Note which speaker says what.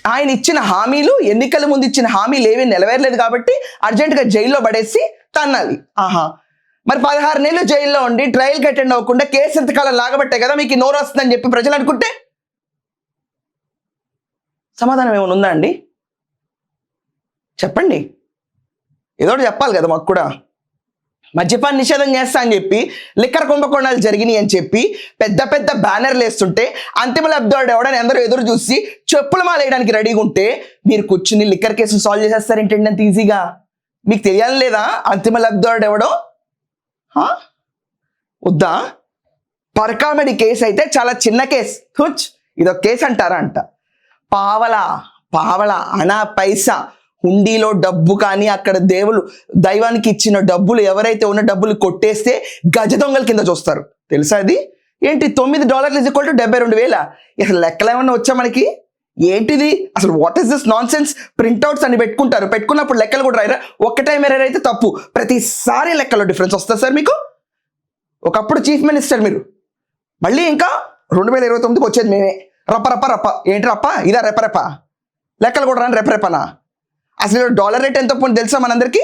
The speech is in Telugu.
Speaker 1: ఆయన ఇచ్చిన హామీలు, ఎన్నికల ముందు ఇచ్చిన హామీలు ఏమీ నెరవేరలేదు కాబట్టి అర్జెంటుగా జైల్లో పడేసి తన్నాలి. మరి 16 నెలలు జైల్లో ఉండి ట్రయల్కి అటెండ్ అవ్వకుండా కేసు ఎంతకాలం లాగబట్టే కదా మీకు నోరు వస్తుందని చెప్పి ప్రజలు అనుకుంటే సమాధానం ఏమైనా ఉందా అండి? చెప్పండి, ఏదో చెప్పాలి కదా మాకు కూడా. మద్యపాన నిషేధం చేస్తా అని చెప్పి లిక్కర్ కుంభకోణాలు జరిగినాయి అని చెప్పి పెద్ద పెద్ద బ్యానర్లు వేస్తుంటే అంతిమ లబ్ధివాడు ఎవడని అందరూ ఎదురు చూసి చెప్పులు మాలేయడానికి రెడీగా ఉంటే మీరు కూర్చుని లిక్కర్ కేసు సాల్వ్ చేసేస్తారేంటండి అంత ఈజీగా? మీకు తెలియాలి లేదా అంతిమ లబ్ధివాడు ఎవడో? వద్దా? పరకామెడి కేసు అయితే చాలా చిన్న కేసు, ఇదొక కేసు అంటారా అంట. పావల అనా పైసా హుండీలో డబ్బు కానీ అక్కడ దైవానికి ఇచ్చిన డబ్బులు ఎవరైతే ఉన్న డబ్బులు కొట్టేస్తే గజ దొంగల కింద చూస్తారు తెలుసా? అది ఏంటి $9 = 72,000? అసలు లెక్కలు ఏమన్నా వచ్చా మనకి? ఏంటిది అసలు? What is this non sense? Printouts అని పెట్టుకుంటారు, పెట్టుకున్నప్పుడు లెక్కలు కూడా రాయరా? ఒక్క టైం ఎర్రర్ అయితే తప్పు, ప్రతిసారి లెక్కలో డిఫరెన్స్ వస్తుంది సార్ మీకు. ఒకప్పుడు చీఫ్ మినిస్టర్ మీరు, మళ్ళీ ఇంకా 2029కి వచ్చేది మేమే. రప్ప ఏంటి రప్ప? ఇదా రెపరెప? లెక్కలు కూడా రాని రెపరెపనా? అసలు డాలర్ రేట్ ఎంత తెలుసా మనందరికీ?